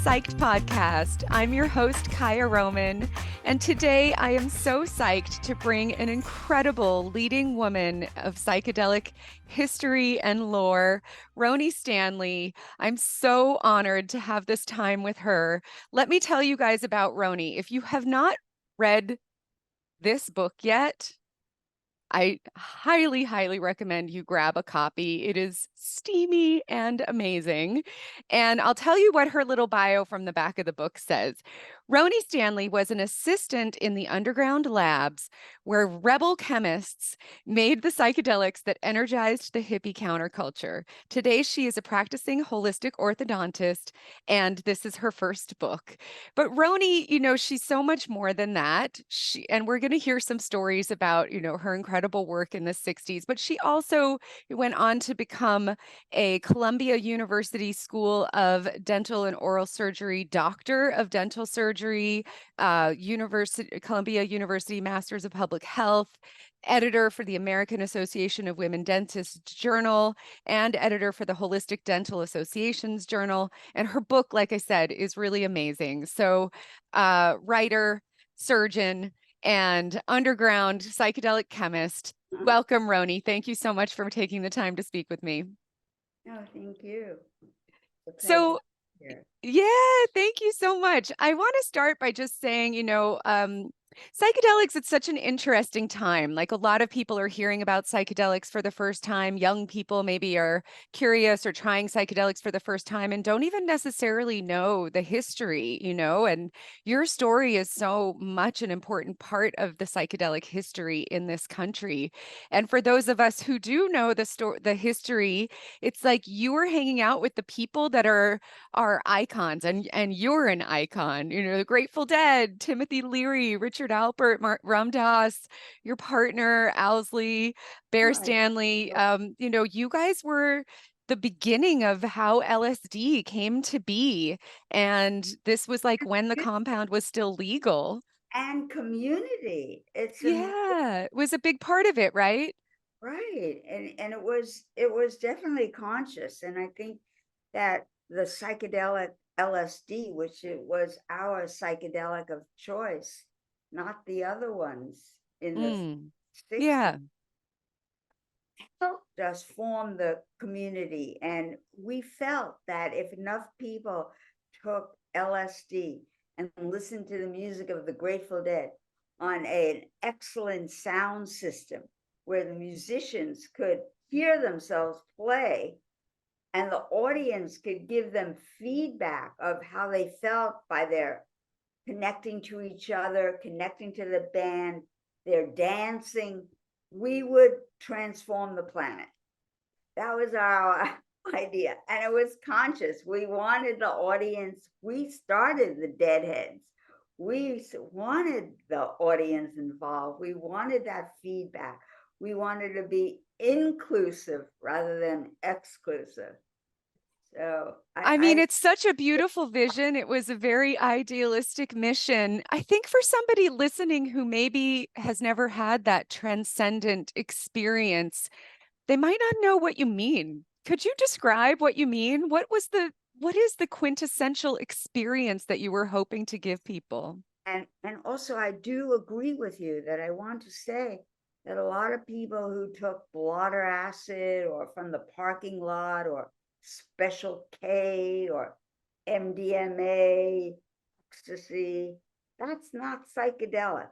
Psyched podcast. I'm your host, Kaya Roman, and today I am so psyched to bring an incredible leading woman of psychedelic history and lore, Rhoney Stanley. I'm so honored to have this time with her. Let me tell you guys about Rhoney. If you have not read this book yet, I highly, highly recommend you grab a copy. It is steamy and amazing. And I'll tell you what her little bio from the back of the book says. Rhoney Stanley was an assistant in the underground labs where rebel chemists made the psychedelics that energized the hippie counterculture. Today, she is a practicing holistic orthodontist, and this is her first book. But Rhoney, she's so much more than that. And we're going to hear some stories about, her incredible work in the 60s. But she also went on to become a Columbia University School of Dental and Oral Surgery doctor of dental surgery, Columbia University Masters of Public Health, editor for the American Association of Women Dentists Journal, and editor for the Holistic Dental Association's Journal. And her book, like I said, is really amazing. So, writer, surgeon, and underground psychedelic chemist. Welcome, Rhoney. Thank you so much for taking the time to speak with me. Oh, thank you. So, yeah, thank you so much. I want to start by just saying, psychedelics, it's such an interesting time. Like a lot of people are hearing about psychedelics for the first time. Young people maybe are curious or trying psychedelics for the first time and don't even necessarily know the history, and your story is so much an important part of the psychedelic history in this country. And for those of us who do know the history, it's like you were hanging out with the people that are icons, and you're an icon, the Grateful Dead, Timothy Leary, Richard Alpert, Ram Dass, your partner Owsley, Bear Stanley. You guys were the beginning of how LSD came to be, and this was like when the compound was still legal. And community. Yeah, it was a big part of it, right? Right. And it was definitely conscious. And I think that the psychedelic LSD, which it was our psychedelic of choice, not the other ones in the 60s, Yeah. helped us form the community. And we felt that if enough people took LSD and listened to the music of the Grateful Dead on an excellent sound system where the musicians could hear themselves play and the audience could give them feedback of how they felt by their connecting to each other, connecting to the band, their dancing, we would transform the planet. That was our idea. And it was conscious. We wanted the audience, we started the Deadheads. We wanted the audience involved. We wanted that feedback. We wanted to be inclusive rather than exclusive. So I mean, it's such a beautiful vision. It was a very idealistic mission. I think for somebody listening who maybe has never had that transcendent experience, they might not know what you mean. Could you describe what you mean? What is the quintessential experience that you were hoping to give people? And also I do agree with you that I want to say that a lot of people who took blotter acid or from the parking lot or special K or MDMA, ecstasy, that's not psychedelic.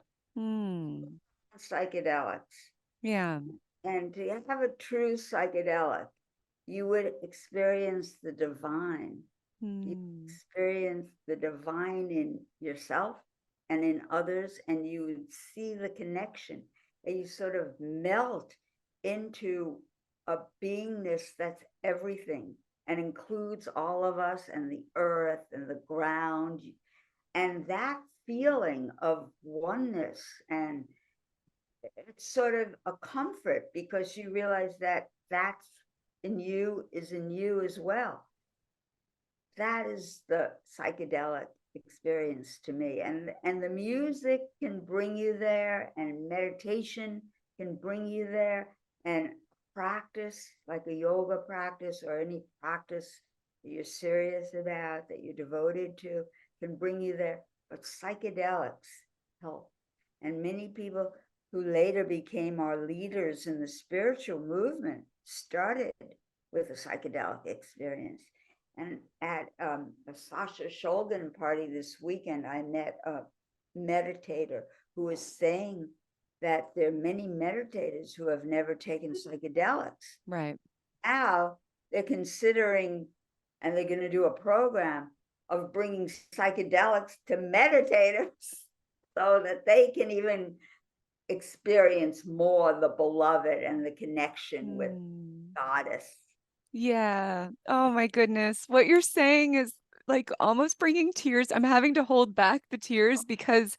Psychedelics. Yeah. And to have a true psychedelic, you would experience the divine. You experience the divine in yourself and in others, and you would see the connection, and you sort of melt into a beingness that's everything and includes all of us and the earth and the ground. And that feeling of oneness, and it's sort of a comfort because you realize that that's in you is in you as well. That is the psychedelic experience to me. And the music can bring you there, and meditation can bring you there, and practice like a yoga practice or any practice that you're serious about, that you're devoted to, can bring you there. But psychedelics help. And many people who later became our leaders in the spiritual movement started with a psychedelic experience. And at a Sasha Shulgin party this weekend, I met a meditator who was saying that there are many meditators who have never taken psychedelics. Right. Now they're considering, and they're going to do a program of bringing psychedelics to meditators so that they can even experience more the beloved and the connection with goddess. Yeah. Oh my goodness. What you're saying is like almost bringing tears. I'm having to hold back the tears because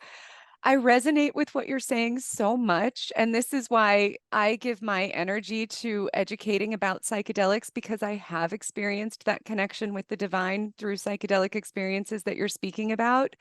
I resonate with what you're saying so much. And this is why I give my energy to educating about psychedelics, because I have experienced that connection with the divine through psychedelic experiences that you're speaking about.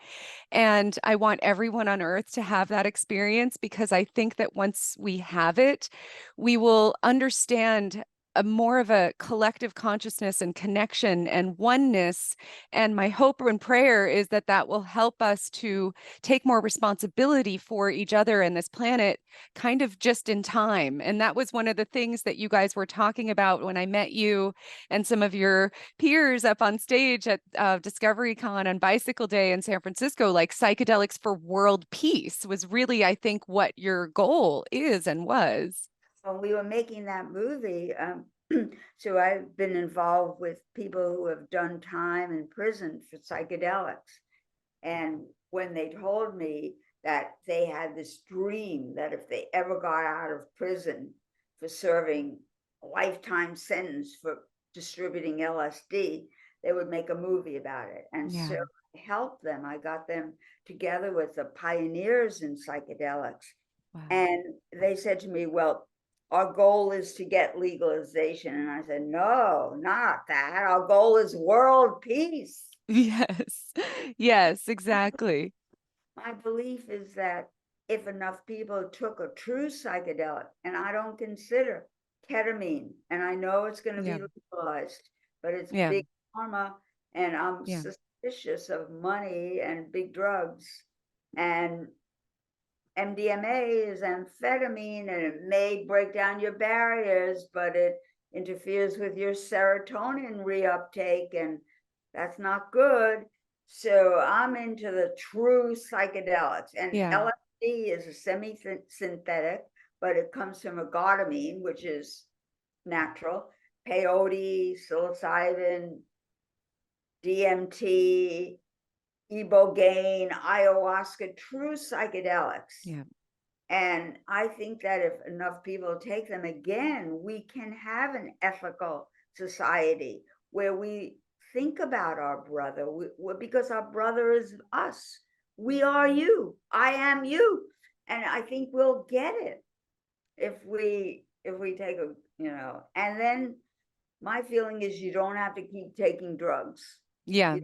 And I want everyone on earth to have that experience, because I think that once we have it, we will understand a more of a collective consciousness and connection and oneness. And my hope and prayer is that that will help us to take more responsibility for each other and this planet, kind of just in time. And that was one of the things that you guys were talking about when I met you and some of your peers up on stage at Discovery Con on Bicycle Day in San Francisco. Like psychedelics for world peace was really, I think, what your goal is and was. When we were making that movie, so I've been involved with people who have done time in prison for psychedelics. And when they told me that they had this dream that if they ever got out of prison for serving a lifetime sentence for distributing LSD, they would make a movie about it. And so Yeah. I helped them. I got them together with the pioneers in psychedelics. Wow. And they said to me, well, our goal is to get legalization. And I said, no, not that. Our goal is world peace. Yes. Yes, exactly. My belief is that if enough people took a true psychedelic, and I don't consider ketamine, and I know it's going to be Yeah. legalized, but it's Yeah. big pharma, and I'm Yeah. suspicious of money and big drugs. And MDMA is amphetamine, and it may break down your barriers, but it interferes with your serotonin reuptake, and that's not good. So I'm into the true psychedelics, and Yeah. LSD is a semi-synthetic, but it comes from agotamine, which is natural, peyote, psilocybin, DMT, ibogaine, ayahuasca, true psychedelics. Yeah. And I think that if enough people take them again, we can have an ethical society where we think about our brother, because our brother is us. We are you. I am you. And I think we'll get it if we take a, and then my feeling is you don't have to keep taking drugs. Yeah.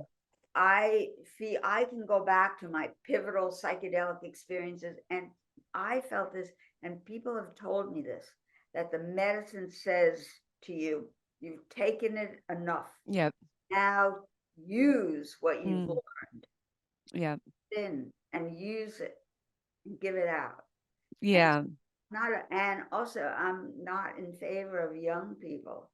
I feel I can go back to my pivotal psychedelic experiences, and I felt this, and people have told me this, that the medicine says to you, you've taken it enough. Yep. Now use what you've Mm. learned Yeah. in and use it and give it out. And Yeah. and also I'm not in favor of young people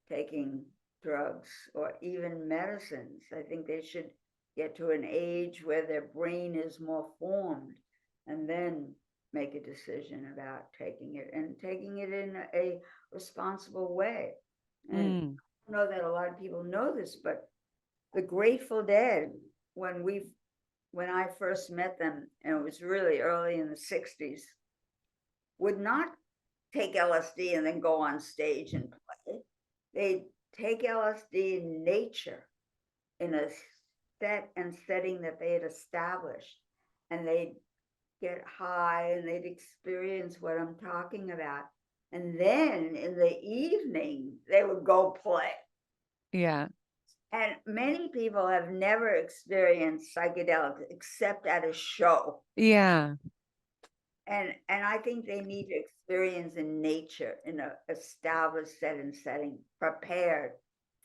taking drugs or even medicines. I think they should get to an age where their brain is more formed and then make a decision about taking it, and taking it in a responsible way. And Mm. I know that a lot of people know this, but the Grateful Dead, when I first met them, and it was really early in the 60s, would not take LSD and then go on stage and play. They take LSD in nature, in a set and setting that they had established, and they'd get high and they'd experience what I'm talking about. And then in the evening, they would go play. Yeah. And many people have never experienced psychedelics except at a show. Yeah. And I think they need to experience in nature, in a established set and setting, prepared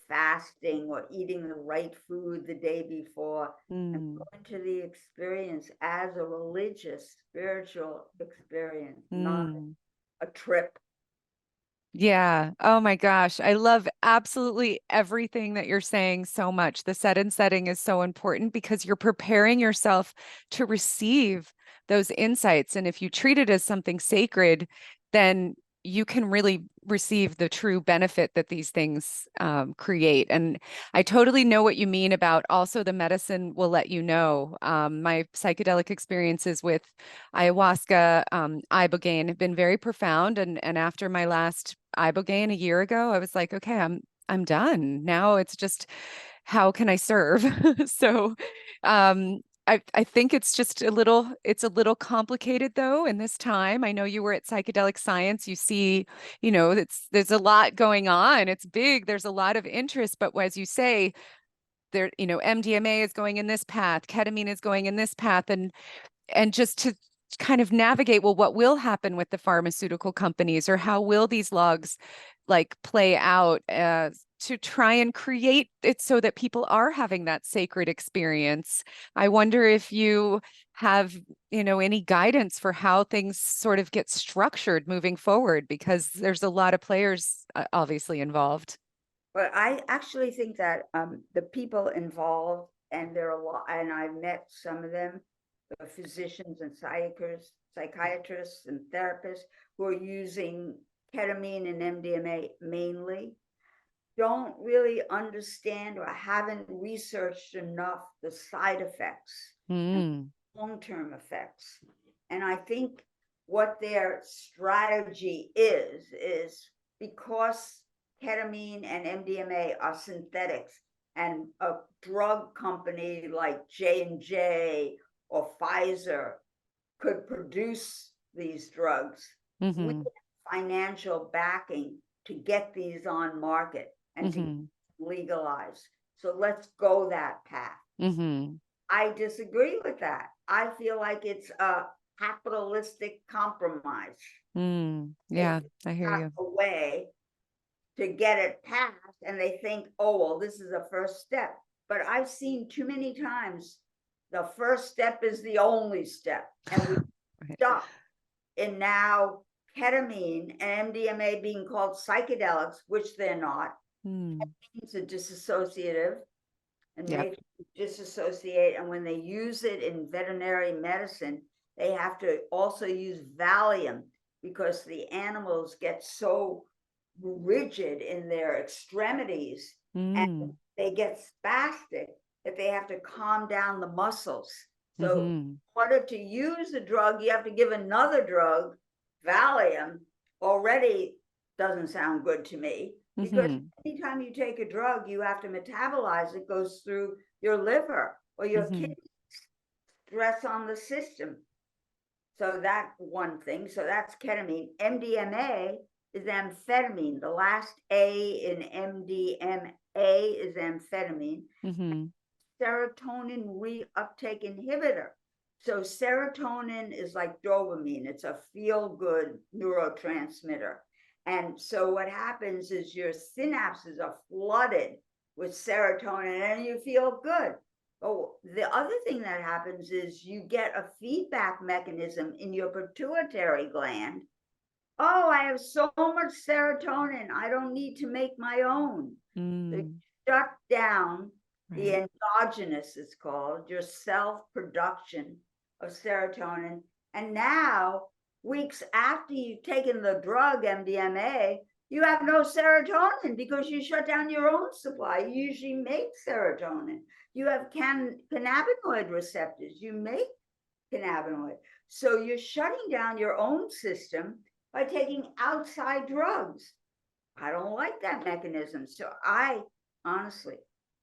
fasting or eating the right food the day before, and Mm, go into the experience as a religious, spiritual experience, not mm. a trip. Yeah. Oh my gosh. I love absolutely everything that you're saying so much. The set and setting is so important because you're preparing yourself to receive those insights. And if you treat it as something sacred, then you can really receive the true benefit that these things create. And I totally know what you mean about also the medicine will let you know. My psychedelic experiences with ayahuasca, ibogaine have been very profound. And after my last ibogaine a year ago, I was like, okay, I'm done. Now it's just how can I serve? So I think it's just it's a little complicated though in this time. I know you were at Psychedelic Science. You see, there's a lot going on. It's big. There's a lot of interest, but as you say, there, MDMA is going in this path, ketamine is going in this path, and just to kind of navigate, well, what will happen with the pharmaceutical companies, or how will these logs like play out to try and create it so that people are having that sacred experience. I wonder if you have, any guidance for how things sort of get structured moving forward, because there's a lot of players obviously involved. But I actually think that the people involved, and there are a lot, and I've met some of them, the physicians and psychiatrists and therapists who are using ketamine and MDMA mainly, don't really understand or haven't researched enough the side effects and Mm, long-term effects. And I think what their strategy is because ketamine and MDMA are synthetics, and a drug company like J&J or Pfizer could produce these drugs, we mm-hmm, have financial backing to get these on market and to mm-hmm, legalize. So let's go that path. mm-hmm. I disagree with that. I feel like it's a capitalistic compromise. They Yeah, I hear got you. a way to get it passed, and they think, oh, well, this is a first step. But I've seen too many times the first step is the only step, and we Right. stuck in now ketamine and MDMA being called psychedelics, which they're not. Mm, It's a dissociative and yep. make you disassociate. And when they use it in veterinary medicine, they have to also use Valium because the animals get so rigid in their extremities and Mm, they get spastic that they have to calm down the muscles. So mm-hmm, in order to use the drug, you have to give another drug, Valium. Already doesn't sound good to me, because mm-hmm, anytime you take a drug, you have to metabolize it, goes through your liver or your mm-hmm, kidneys, stress on the system. So that one thing. So that's ketamine. MDMA is amphetamine. The last A in MDMA is amphetamine. mm-hmm, Serotonin reuptake inhibitor. So serotonin is like dopamine. It's a feel-good neurotransmitter. And so what happens is your synapses are flooded with serotonin and you feel good. Oh, the other thing that happens is you get a feedback mechanism in your pituitary gland. Oh, I have so much serotonin. I don't need to make my own. So mm, shut down right. the endogenous, it's called, your self production of serotonin. And now, weeks after you've taken the drug MDMA, you have no serotonin because you shut down your own supply. You usually make serotonin. You have cannabinoid receptors. You make cannabinoid. So you're shutting down your own system by taking outside drugs. I don't like that mechanism. So I honestly,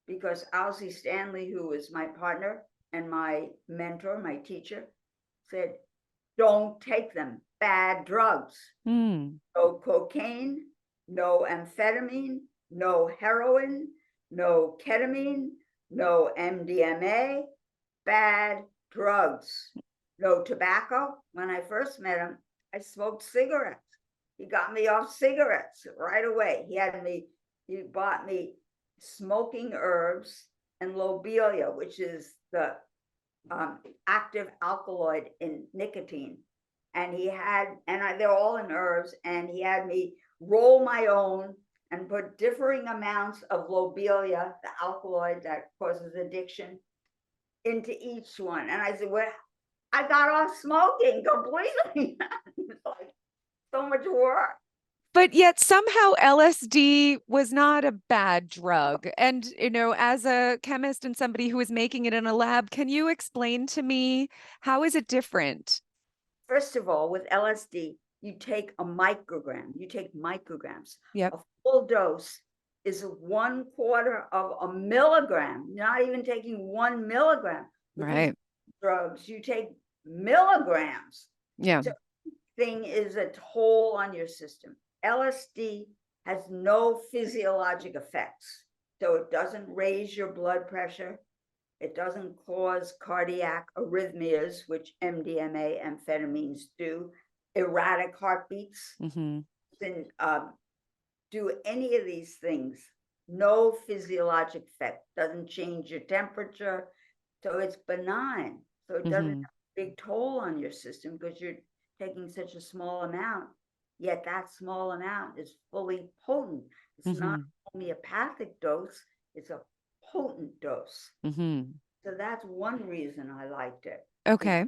because Owsley Stanley, who was my partner and my mentor, my teacher, said, don't take them. Bad drugs. Mm, No cocaine, no amphetamine, no heroin, no ketamine, no MDMA, bad drugs. No tobacco. When I first met him, I smoked cigarettes. He got me off cigarettes right away. He bought me smoking herbs, and lobelia, which is the active alkaloid in nicotine. And they're all in herbs, and he had me roll my own and put differing amounts of lobelia, the alkaloid that causes addiction, into each one. And I said, well, I got off smoking completely. It's like so much work. But yet somehow LSD was not a bad drug. And, as a chemist and somebody who is making it in a lab, can you explain to me how is it different? First of all, with LSD, you take micrograms. Yep. A full dose is 1/4 of a milligram, not even taking 1 milligram. With these Right. drugs, you take milligrams. Yeah. So thing is a toll on your system. LSD has no physiologic effects. So it doesn't raise your blood pressure. It doesn't cause cardiac arrhythmias, which MDMA amphetamines do, erratic heartbeats, Hmm. and do any of these things. No physiologic effect, doesn't change your temperature. So it's benign. So it doesn't Hmm. have a big toll on your system because you're taking such a small amount. Yet that small amount is fully potent. It's not Hmm. a homeopathic dose, it's a potent dose. Hmm. So that's one reason I liked it. Okay.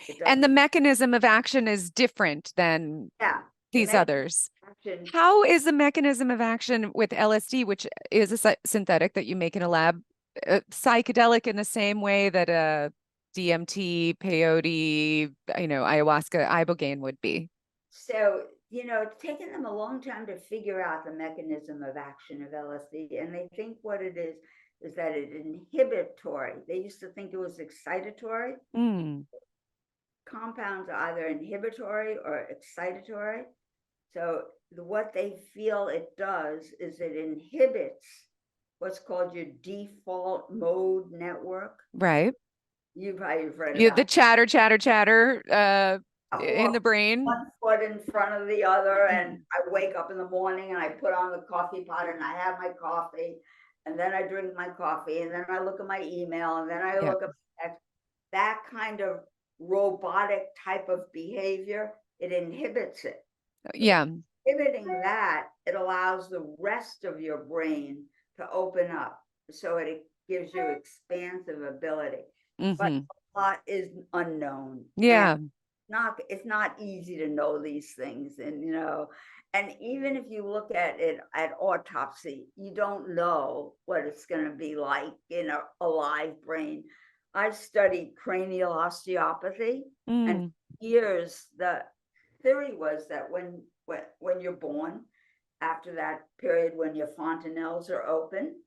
It And the doesn't, mechanism of action is different than yeah, the these others. action. How is the mechanism of action with LSD, which is a synthetic that you make in a lab, psychedelic in the same way that a DMT, peyote, ayahuasca, ibogaine would be? So, it's taken them a long time to figure out the mechanism of action of LSD. And they think what it is that it's inhibitory. They used to think it was excitatory. Mm, Compounds are either inhibitory or excitatory. So what they feel it does is it inhibits what's called your default mode network. right. You've probably read The about chatter, chatter, chatter, in walk the brain. one foot in front of the other, and Mm, I wake up in the morning and I put on the coffee pot and I have my coffee, and then I drink my coffee, and then I look at my email, and then I yeah. look at that kind of robotic type of behavior. It inhibits it. So Yeah. inhibiting that, it allows the rest of your brain to open up. So it gives you expansive ability. But Hmm. a lot is unknown. And Yeah. it's not easy to know these things. And even if you look at it at autopsy, you don't know what it's going to be like in a live brain. I've studied cranial osteopathy, and Mm, years the theory was that when you're born, after that period when your fontanelles are open,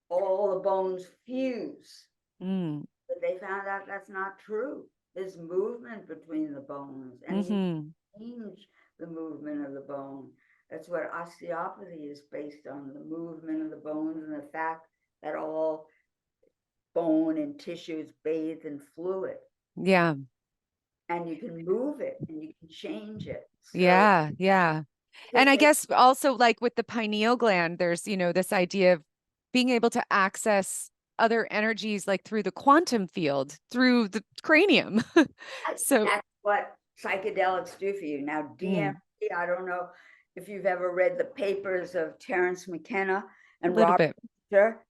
all the bones fuse. mm, But they found out that's not true. There's movement between the bones, and you hmm. change the movement of the bone. That's what osteopathy is based on, the movement of the bones and the fact that all bone and tissue is bathed in fluid. Yeah. And you can move it and you can change it. So Yeah. Yeah. And because I they guess also like with the pineal gland, there's, this idea of being able to access other energies like through the quantum field, through the cranium. So, that's what psychedelics do for you. Now, mm, DMT, I don't know if you've ever read the papers of Terence McKenna a and little Robert bit. Hunter.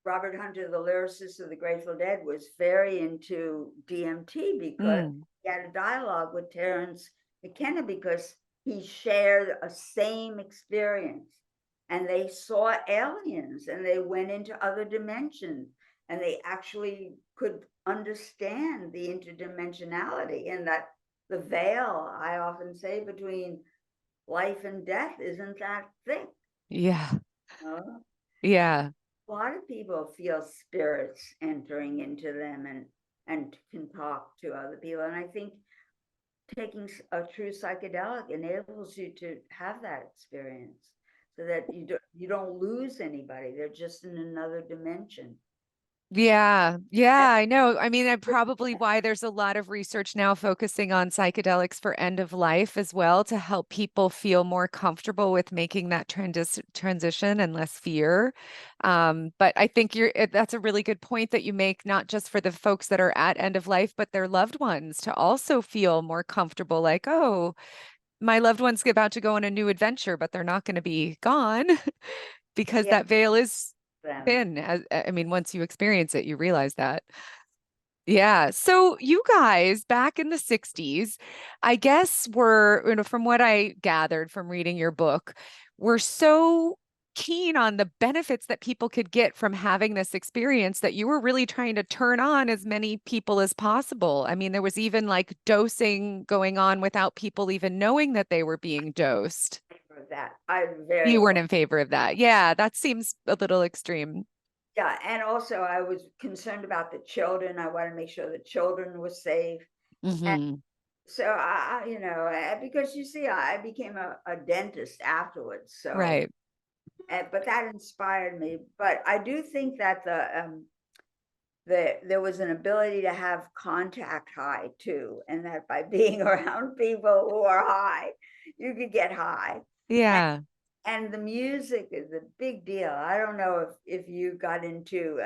Robert Hunter, the lyricist of the Grateful Dead, was very into DMT because Mm, he had a dialogue with Terence McKenna because he shared a same experience. And they saw aliens and they went into other dimensions, and they actually could understand the interdimensionality, and that the veil, I often say, between life and death isn't that thick. yeah. Uh, Yeah. a lot of people feel spirits entering into them and can talk to other people. And I think taking a true psychedelic enables you to have that experience, so that you don't lose anybody. They're just in another dimension. Yeah, yeah, I know. I mean, and probably why there's a lot of research now focusing on psychedelics for end of life as well to help people feel more comfortable with making that transition and less fear. But I think that's a really good point that you make, not just for the folks that are at end of life, but their loved ones to also feel more comfortable, like, oh, my loved one's about to go on a new adventure, but they're not going to be gone because Yeah, that veil is them. thin. I mean, once you experience it, you realize that. Yeah. So you guys back in the 60s, I guess were, from what I gathered from reading your book, were so keen on the benefits that people could get from having this experience that you were really trying to turn on as many people as possible. I mean, there was even like dosing going on without people even knowing that they were being dosed. For that, I'm very, You weren't in favor of that. Yeah, that seems a little extreme. yeah, and also I was concerned about the children. I want to make sure the children were safe. And Hmm. so because you see, I became a dentist afterwards. So, Right. but that inspired me. But I do think that there was an ability to have contact high too, and that by being around people who are high, you could get high. And, Yeah, and the music is a big deal. I don't know if you got into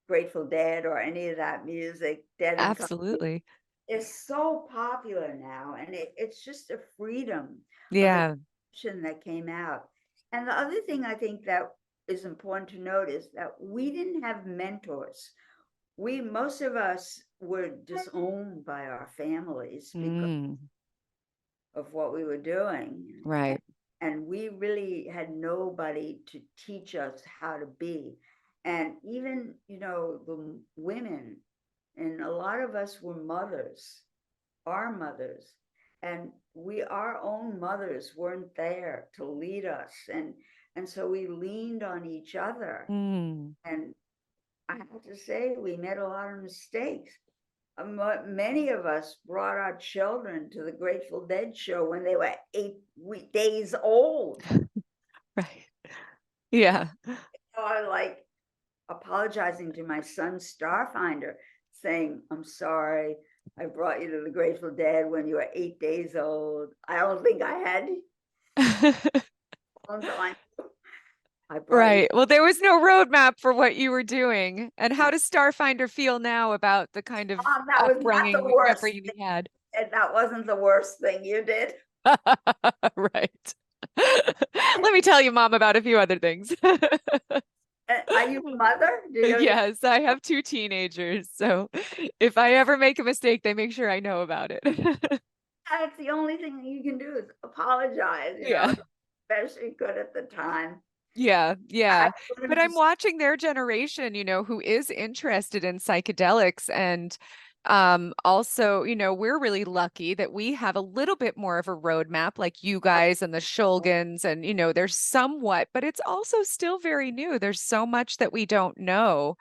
Grateful Dead or any of that music, Dead and Company. absolutely. It's so popular now, and it's just a freedom of Yeah. expression that came out. And the other thing I think that is important to note is that we didn't have mentors. We Most of us were disowned by our families because Mm, of what we were doing, right. and we really had nobody to teach us how to be. And even the women, and a lot of us were mothers, our mothers, and our own mothers weren't there to lead us, and so we leaned on each other. Mm. And I have to say, we made a lot of mistakes. Many of us brought our children to the Grateful Dead show when they were 8 days old. Right. Yeah. So I like apologizing to my son Starfinder, saying, "I'm sorry, I brought you to the Grateful Dead when you were 8 days old. I don't think I had on time. I brought you." Right. Well, there was no roadmap for what you were doing. And how does Starfinder feel now about the kind of That was not the worst upbringing thing, he had? and that wasn't the worst thing you did. Right. Let me tell you, Mom, about a few other things. Are you a mother? Do you? Yes, I have two teenagers. So if I ever make a mistake, they make sure I know about it. That's the only thing that you can do is apologize, Yeah. best you could at the time. Yeah, I yeah. wanted But to I'm watching their generation, who is interested in psychedelics and also, we're really lucky that we have a little bit more of a roadmap like you guys and the Shulgins and there's somewhat, but it's also still very new. There's so much that we don't know.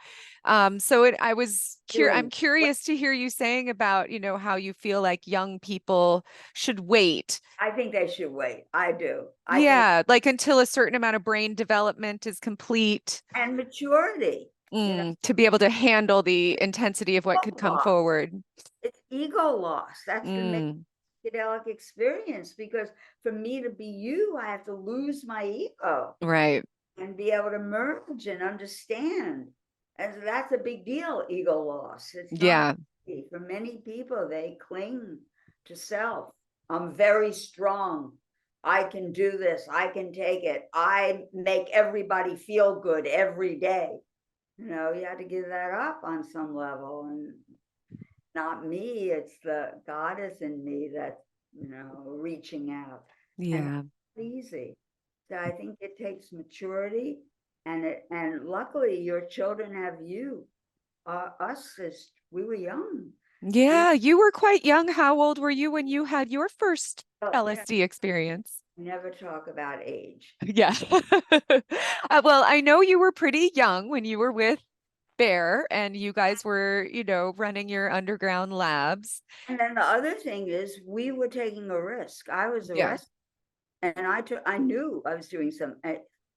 So I'm doing. curious to hear you saying about, how you feel like young people should wait. I think they should wait. I do. I think, Yeah, like until a certain amount of brain development is complete, and maturity, to be able to handle the intensity of what could ego come loss. forward. It's ego loss. That's the main Mm, psychedelic experience, because for me to be you, I have to lose my ego right. and be able to merge and understand. And so that's a big deal, ego loss. It's not Yeah. easy. For many people, they cling to self. I'm very strong. I can do this. I can take it. I make everybody feel good every day. You have to give that up on some level. And not me, it's the goddess in me that, reaching out. And Yeah. that's easy. So I think it takes maturity, and luckily your children have you. Us, as we were young. And Yeah, you were quite young. How old were you when you had your first well, LSD experience? never talk about age. Yeah. Well, I know you were pretty young when you were with Bear and you guys were, running your underground labs. And then the other thing is, we were taking a risk. I was Yeah. arrested, and I knew I was doing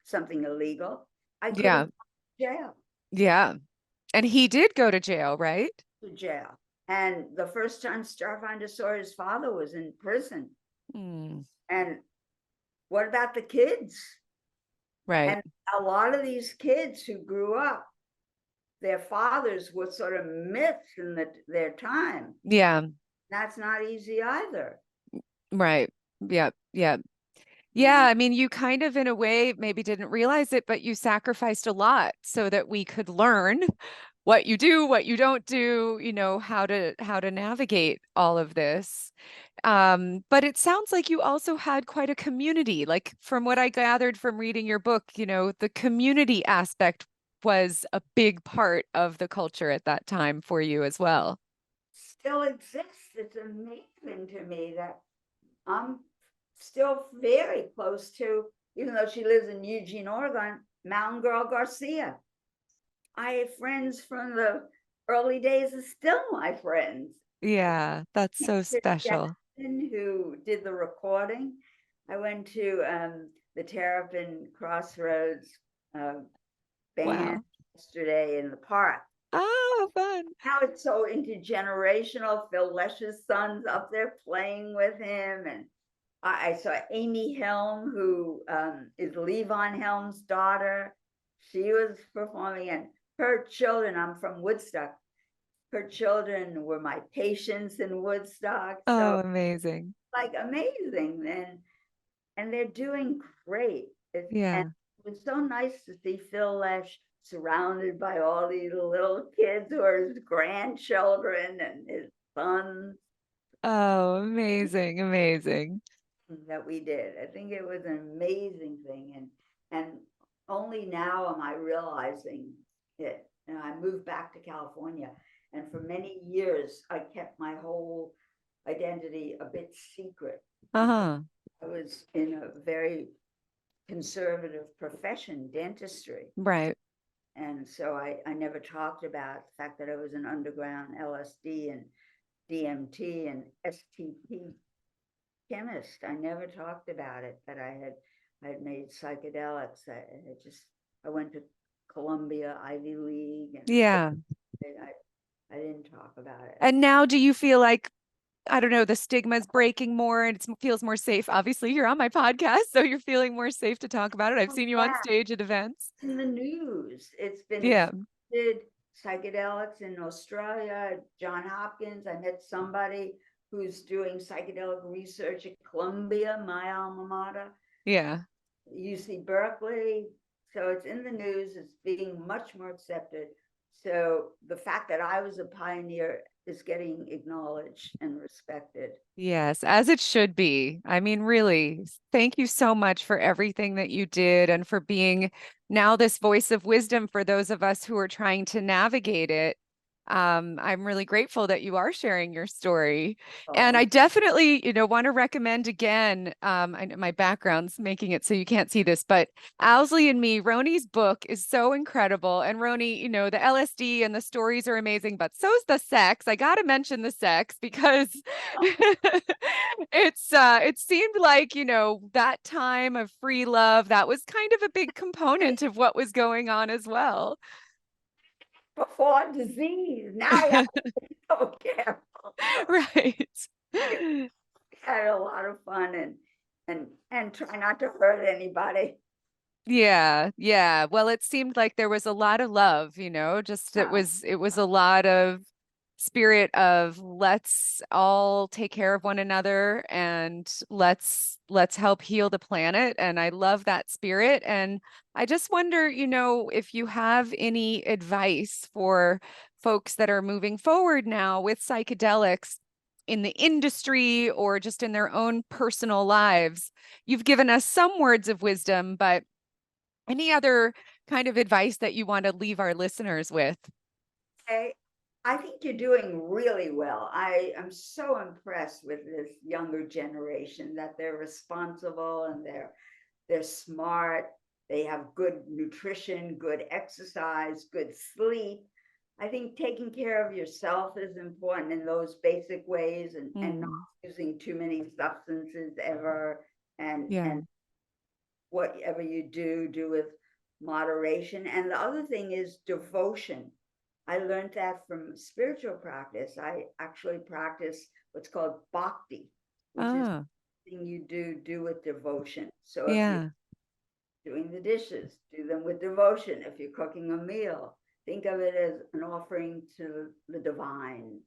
something illegal. I could have Yeah. gone to jail. Yeah. And he did go to jail, right? to jail. And the first time Starfinder saw his father was in prison. Mm, And what about the kids? right. And a lot of these kids who grew up, their fathers were sort of myths in their time. Yeah, That's not easy either. right. Yeah, yeah. Yeah, And I mean, you kind of, in a way, maybe didn't realize it, but you sacrificed a lot so that we could learn what you do, what you don't do, how to navigate all of this. But it sounds like you also had quite a community. Like from what I gathered from reading your book, the community aspect was a big part of the culture at that time for you as well. still exists. It's amazing to me that I'm still very close to, even though she lives in Eugene, Oregon, Mountain Girl Garcia. I have friends from the early days, is still my friends. Yeah, that's so special. Jackson, who did the recording. I went to the Terrapin Crossroads uh, band Wow. yesterday in the park. Oh, fun. Now it's so intergenerational. Phil Lesh's son's up there playing with him, and I saw Amy Helm, who is Levon Helm's daughter. She was performing, and her children. I'm from Woodstock. Her children were my patients in Woodstock. So Oh, amazing. like amazing, and they're doing great. And Yeah. it was so nice to see Phil Lesh surrounded by all these little kids who are his grandchildren and his sons Oh, amazing, amazing. that we did. I think it was an amazing thing, and only now am I realizing it. And I moved back to California, and for many years I kept my whole identity a bit secret because Uh-huh. I was in a very conservative profession, dentistry. Right. And so I never talked about the fact that I was an underground LSD and DMT and STP chemist. I never talked about it, that I had made psychedelics. I went to Columbia, Ivy League, and Yeah. I didn't talk about it. And now do you feel like, I don't know, the stigma's breaking more and it feels more safe? Obviously, you're on my podcast, so you're feeling more safe to talk about it. I've Oh, seen you on yeah, stage at events. in the news. It's been Yeah. accepted. Psychedelics in Australia, John Hopkins. I met somebody who's doing psychedelic research at Columbia, my alma mater, Yeah. UC Berkeley. So it's in the news. It's being much more accepted. So the fact that I was a pioneer is getting acknowledged and respected. Yes, as it should be. I mean, really, thank you so much for everything that you did and for being now this voice of wisdom for those of us who are trying to navigate it. I'm really grateful that you are sharing your story. And Oh, I definitely, want to recommend again, I know my background's making it so you can't see this, but Owsley and Me, Rhoney's book is so incredible. And Rhoney, the LSD and the stories are amazing, but so's the sex. I got to mention the sex because it seemed like, that time of free love, that was kind of a big component of what was going on as well. before disease. Now you have to be so careful. Right. We had a lot of fun, and try not to hurt anybody. Yeah, yeah. Well, it seemed like there was a lot of love, just Uh, it was a lot of spirit of let's all take care of one another and let's help heal the planet. And I love that spirit. And I just wonder, if you have any advice for folks that are moving forward now with psychedelics in the industry or just in their own personal lives. You've given us some words of wisdom, but any other kind of advice that you want to leave our listeners with? okay. I think you're doing really well. I am so impressed with this younger generation, that they're responsible and they're smart. They have good nutrition, good exercise, good sleep. I think taking care of yourself is important in those basic ways, and not Mm, using too many substances ever, yeah. and whatever you do with moderation. And the other thing is devotion. I learned that from spiritual practice. I actually practice what's called bhakti, which is Oh, something you do with devotion. So if you're yeah. doing the dishes, do them with devotion. If you're cooking a meal, think of it as an offering to the divine.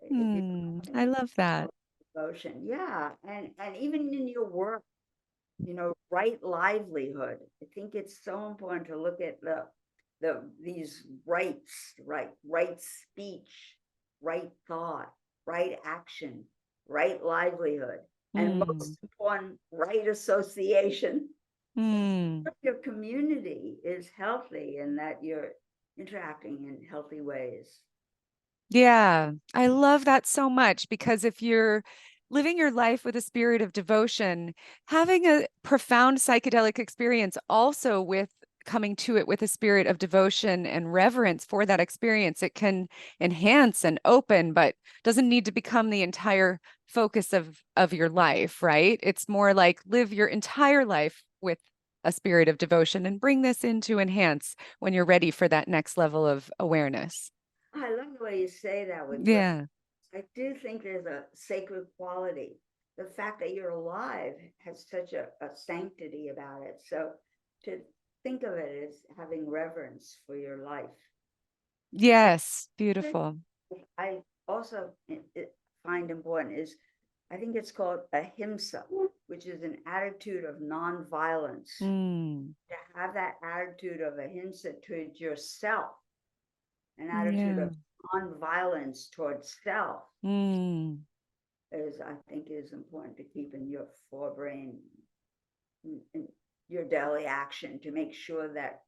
If you're I love that. devotion, yeah, and even in your work, right livelihood. I think it's so important to look at these rights, right speech, right thought, right action, right livelihood, and Mm, most important, right association. mm. Your community is healthy and that you're interacting in healthy ways. Yeah, I love that so much because if you're living your life with a spirit of devotion, having a profound psychedelic experience also with coming to it with a spirit of devotion and reverence for that experience, it can enhance and open, but doesn't need to become the entire focus of your life, right? It's more like live your entire life with a spirit of devotion and bring this in to enhance when you're ready for that next level of awareness. I love the way you say that with reverence. Yeah. I do think there's a sacred quality. The fact that you're alive has such a sanctity about it. So to think of it as having reverence for your life. Yes, beautiful. I also find important is I think it's called ahimsa, which is an attitude of nonviolence. Mm, To have that attitude of ahimsa towards yourself, an attitude yeah. of nonviolence towards self, Mm, is I think is important to keep in your forebrain, in your daily action, to make sure that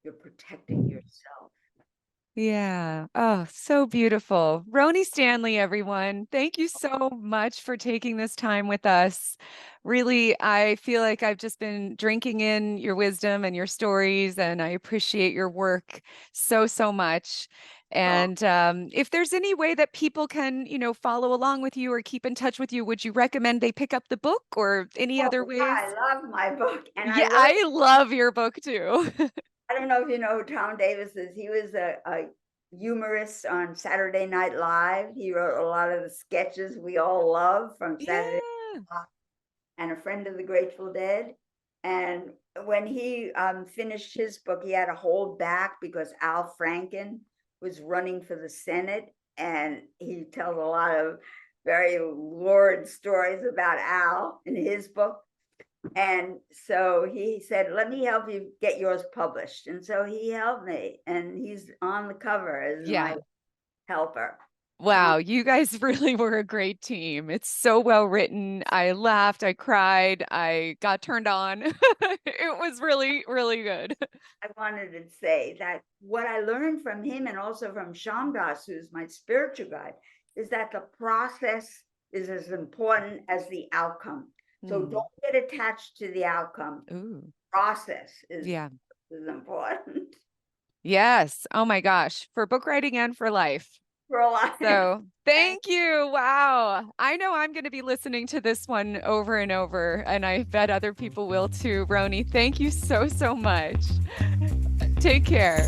you're protecting yourself. yeah. Oh, so beautiful. Rhoney Stanley, everyone. Thank you so much for taking this time with us. Really, I feel like I've just been drinking in your wisdom and your stories, and I appreciate your work so, so much. Oh, And if there's any way that people can, follow along with you or keep in touch with you, would you recommend they pick up the book or any oh other yeah, ways? I love my book, and I Yeah, wrote. I love your book too. I don't know if you know who Tom Davis is. He was a humorist on Saturday Night Live. He wrote a lot of the sketches we all love from Saturday Yeah. Night Live, and a friend of the Grateful Dead. And when he finished his book, he had to hold back because Al Franken was running for the Senate, and he tells a lot of very lurid stories about Al in his book. And so he said, let me help you get yours published. And so he helped me, and he's on the cover as Yeah. my helper. Wow, you guys really were a great team. It's so well written. I laughed, I cried, I got turned on. It was really, really good. I wanted to say that what I learned from him and also from Shamdas, who's my spiritual guide, is that the process is as important as the outcome. So Hmm. don't get attached to the outcome. Ooh, Process yeah. is important Yes. Oh my gosh. For book writing and for life. for a lot. So thank you. Wow. I know I'm going to be listening to this one over and over, and I bet other people will too. Rhoney, thank you so, so much. Take care.